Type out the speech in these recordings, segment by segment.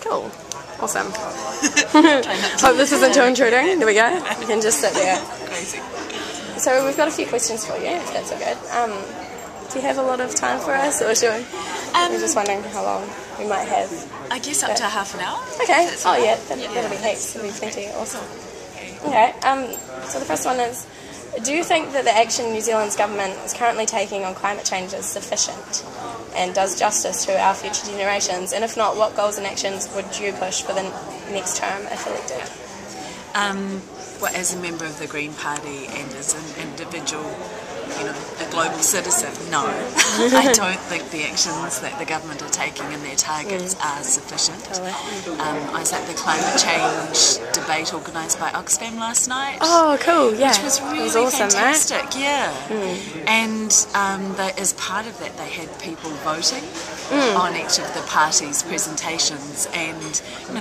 Cool. Awesome. Hope this isn't too intruding. There we go. You can just sit there. Crazy. So we've got a few questions for you, if that's all good. Do you have a lot of time for us, or should we? We're just wondering how long we might have. I guess up to half an hour. Okay. Oh yeah, that'll be heaps. That'll be plenty. Awesome. Okay. So the first one is, do you think that the action New Zealand's government is currently taking on climate change is sufficient and does justice to our future generations? And if not, what goals and actions would you push for the next term if elected? Well, as a member of the Green Party and as an individual, a global citizen, no. I don't think the actions that the government are taking and their targets are sufficient. I was at the climate change debate organised by Oxfam last night. Oh, cool, yeah. Which was really awesome, fantastic, right? yeah. And as part of that, they had people voting on each of the parties' presentations, and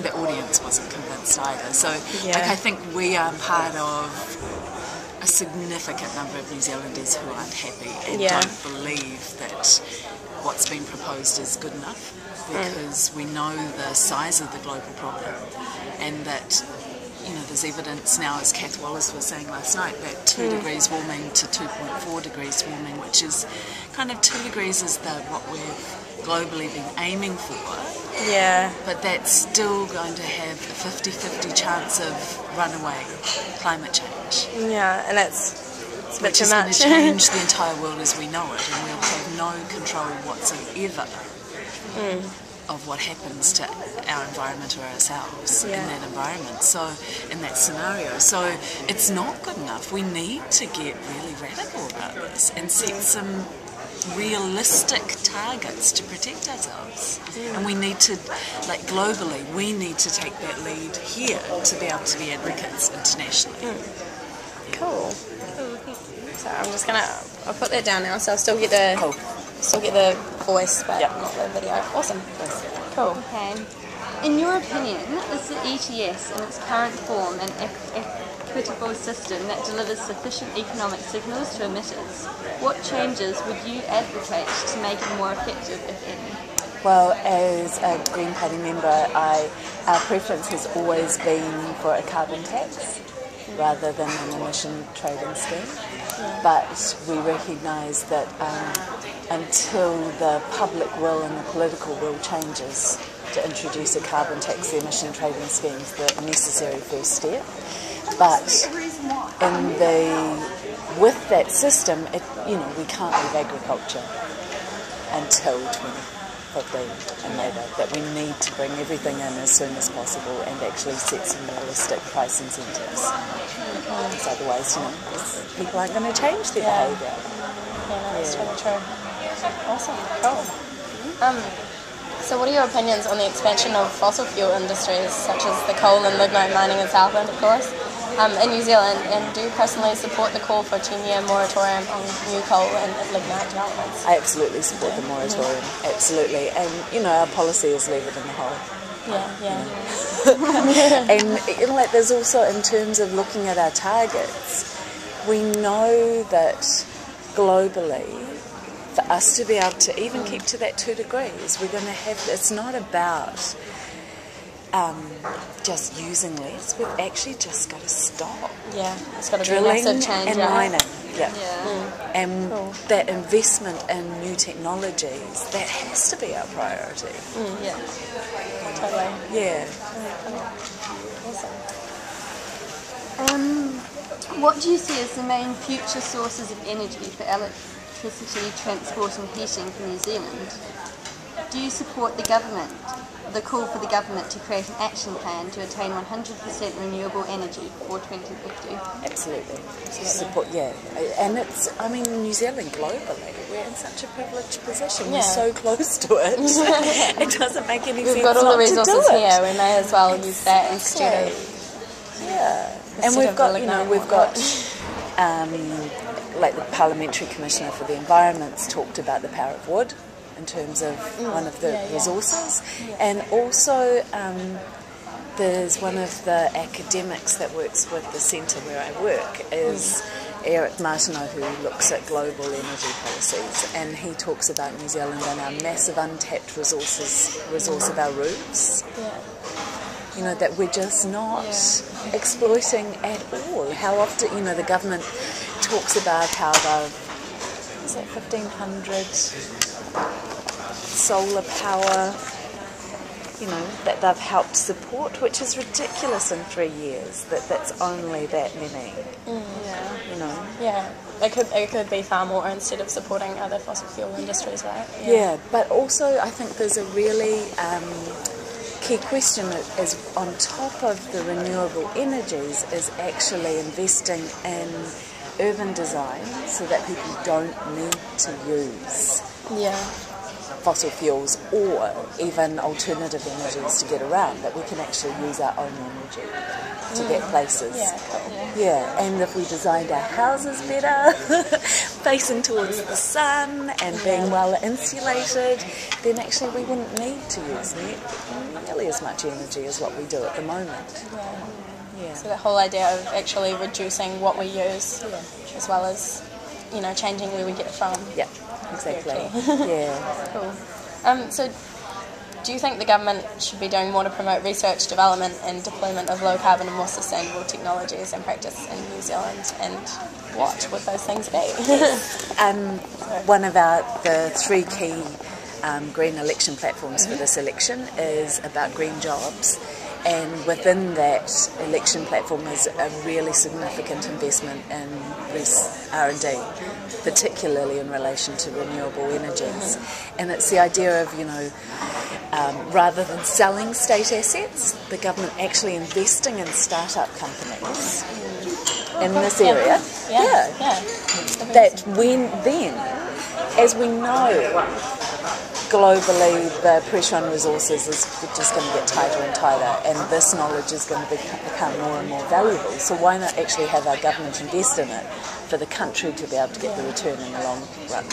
the audience wasn't convinced either. So I think we are part of a significant number of New Zealanders who aren't happy and don't believe that what's been proposed is good enough, because we know the size of the global problem, and that there's evidence now, as Kath Wallace was saying last night, that 2 degrees warming to 2.4 degrees warming, which is kind of 2 degrees is what we've globally been aiming for. Yeah. But that's still going to have a 50-50 chance of runaway climate change. Yeah, and it's a bit too much. Which is going to change the entire world as we know it, and we'll have no control whatsoever of what happens to our environment or ourselves in that environment. So, in that scenario. So, it's not good enough. We need to get really radical about this and set some realistic targets to protect ourselves, and we need to, globally, we need to take that lead here to be able to be advocates internationally. Cool. So I'm just I'll put that down now, so I'll still get the voice, but not the video. Awesome. Cool. Okay. In your opinion, is the ETS in its current form an equitable system that delivers sufficient economic signals to emitters? What changes would you advocate to make it more effective, if any? Well, as a Green Party member, our preference has always been for a carbon tax rather than an emission trading scheme. But we recognise that until the public will and the political will changes to introduce a carbon tax, the emission trading scheme is the necessary first step. But with that system, we can't leave agriculture until 2015 and later. That we need to bring everything in as soon as possible and actually set some realistic price incentives. Because otherwise, people aren't going to change their behaviour. Yeah, no, that's totally true. Awesome, cool. So what are your opinions on the expansion of fossil fuel industries, such as the coal and lignite mining in Southland, of course, in New Zealand, and do you personally support the call for a 10-year moratorium on new coal and lignite developments? I absolutely support the moratorium, absolutely. And, our policy is leave it in the hole. And, there's also, in terms of looking at our targets, we know that globally, for us to be able to even keep to that 2 degrees, we're going to have, it's not about just using less, we've actually just got to stop. Yeah, it's got to drilling be a massive change. And mining. And that investment in new technologies, that has to be our priority. Totally. Yeah. Awesome. What do you see as the main future sources of energy for electricity, transport and heating for New Zealand? Do you support the call for the government to create an action plan to attain 100% renewable energy before 2050? Absolutely. Support, and it's, New Zealand globally, we're in such a privileged position. We're so close to it. It doesn't make any sense. We've got all the resources here. We may as well use that instead of. And we've got, like the Parliamentary Commissioner for the Environment's talked about the power of wood in terms of one of the resources, and also there's one of the academics that works with the centre where I work is Eric Martineau, who looks at global energy policies, and he talks about New Zealand and our massive untapped resource of our roofs. You know, that we're just not exploiting at all. How often, the government talks about how they've, 1,500 solar power, that they've helped support, which is ridiculous in 3 years, that's only that many. It could be far more instead of supporting other fossil fuel industries, right? Yeah, but also I think there's a really key question is on top of the renewable energies is actually investing in urban design so that people don't need to use fossil fuels or even alternative energies to get around, that we can actually use our own energy to get places. And if we designed our houses better, facing towards the sun and being well insulated, then actually we wouldn't need to use nearly as much energy as what we do at the moment. So the whole idea of actually reducing what we use as well as, changing where we get it from. Yeah, exactly. Cool. So do you think the government should be doing more to promote research, development and deployment of low carbon and more sustainable technologies and practice in New Zealand, and what would those things be? One of the 3 key green election platforms for this election is about green jobs, and within that election platform is a really significant investment in R&D, particularly in relation to renewable energies. And it's the idea of, rather than selling state assets, the government actually investing in start-up companies in this area. That when then, as we know, globally the pressure on resources is just going to get tighter and tighter, and this knowledge is going to become more and more valuable. So why not actually have our government invest in it for the country to be able to get the return in the long run?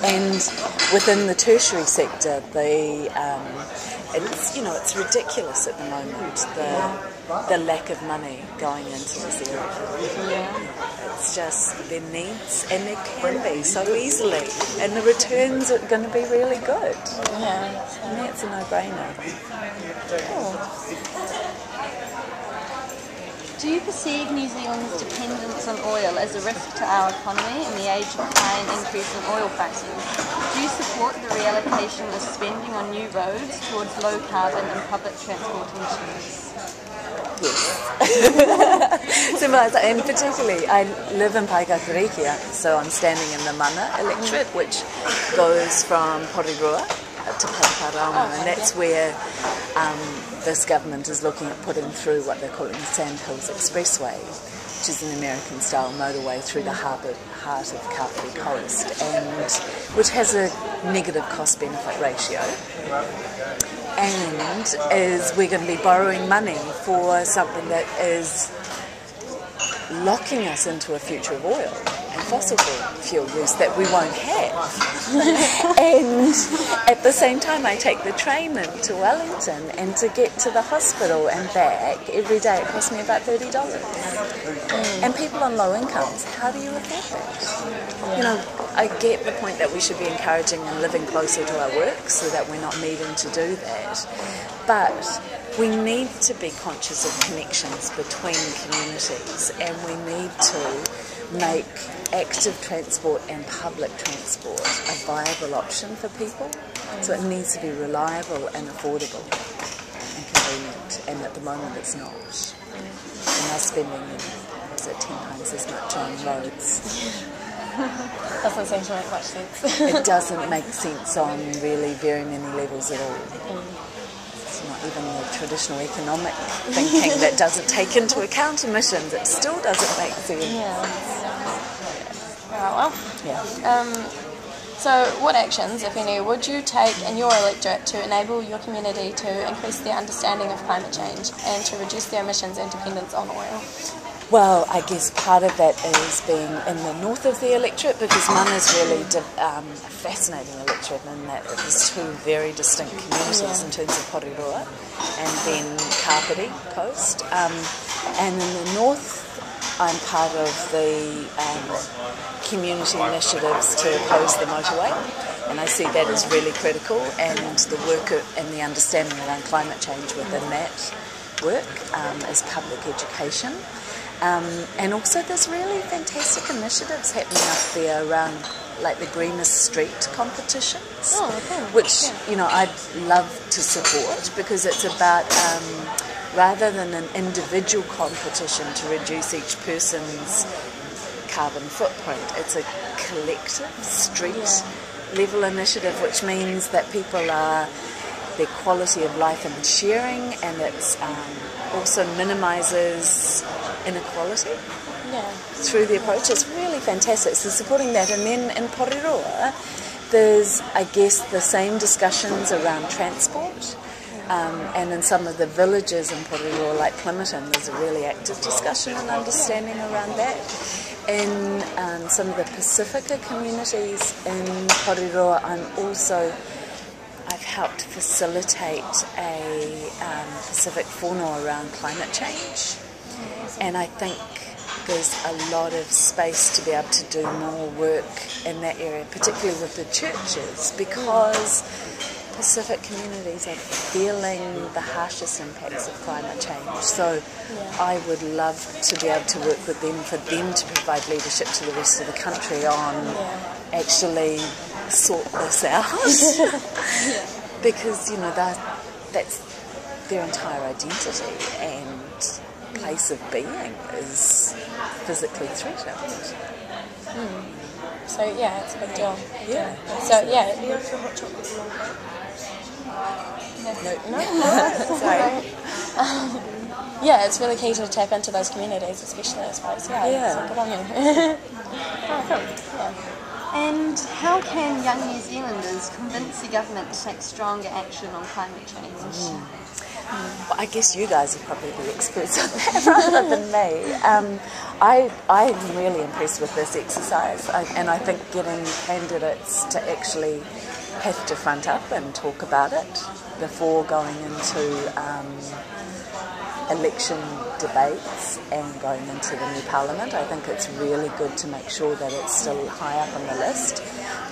And within the tertiary sector, it's ridiculous at the moment, the lack of money going into this area. It's just there needs, and there can be so easily, and the returns are going to be really good. And that's a no-brainer. Do you perceive New Zealand's dependence on oil as a risk to our economy in the age of high and increasing oil prices? Do you support the reallocation of spending on new roads towards low carbon and public transport emissions? Yes. And particularly, I live in Paikakurikia, so I'm standing in the Mana electorate, which goes from Porirua to Paiparauma, and that's where this government is looking at putting through what they're calling the Sandhills Expressway, which is an American-style motorway through the heart of Kapiti Coast, and which has a negative cost-benefit ratio. And we're going to be borrowing money for something that is locking us into a future of oil and fossil fuel use that we won't have. And at the same time, I take the train into Wellington, and to get to the hospital and back every day it costs me about $30. And people on low incomes, how do you afford that? I get the point that we should be encouraging and living closer to our work so that we're not needing to do that. But we need to be conscious of connections between communities, and we need to make active transport and public transport a viable option for people. So it needs to be reliable and affordable and convenient, and at the moment it's not. And they're spending 10 times as much on roads. Doesn't seem to make much sense. It doesn't make sense on really very many levels at all. It's not even the traditional economic thinking that doesn't take into account emissions. It still doesn't make sense. So what actions, if any, would you take in your electorate to enable your community to increase their understanding of climate change and to reduce their emissions and dependence on oil? Well, I guess part of that is being in the north of the electorate, because Mana's really a fascinating electorate in that there's 2 very distinct communities in terms of Porirua and then Kapiti Coast. And in the north, I'm part of the community initiatives to oppose the motorway, and I see that as really critical, and the work and the understanding around climate change within that work is public education. And also there's really fantastic initiatives happening up there around like the greenest street competitions, which I'd love to support, because it's about rather than an individual competition to reduce each person's carbon footprint, it's a collective street level initiative, which means that people are their quality of life and sharing, and it's also minimises inequality through the approach. It's really fantastic, so supporting that. And then in Porirua there's, I guess, the same discussions around transport, and in some of the villages in Porirua like Plimerton there's a really active discussion and understanding around that. In some of the Pacifica communities in Porirua, I've helped facilitate a Pacific whānau around climate change, and I think there's a lot of space to be able to do more work in that area, particularly with the churches, because Pacific communities are feeling the harshest impacts of climate change. So I would love to be able to work with them, for them to provide leadership to the rest of the country on actually sort this out. Because that's their entire identity and place of being is physically threatened. So it's a big deal. So Sorry. It's really key to tap into those communities, especially, I suppose. So good on you. And how can young New Zealanders convince the government to take stronger action on climate change? Well, I guess you guys are probably the experts on that rather than me. I'm really impressed with this exercise, and I think getting candidates to actually have to front up and talk about it before going into election debates and going into the new parliament. I think it's really good to make sure that it's still high up on the list.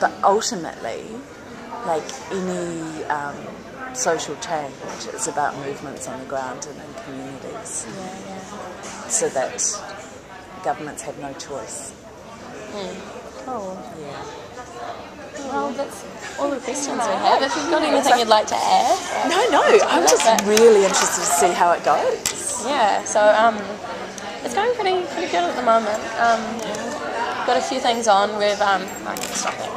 But ultimately, like any social change, is about movements on the ground and in communities, so that governments have no choice. Cool. Well, that's all the questions we have. If you've got anything you'd like to add? No, I'm just really interested to see how it goes. Yeah, so it's going pretty good at the moment. Got a few things on with, I can stop it.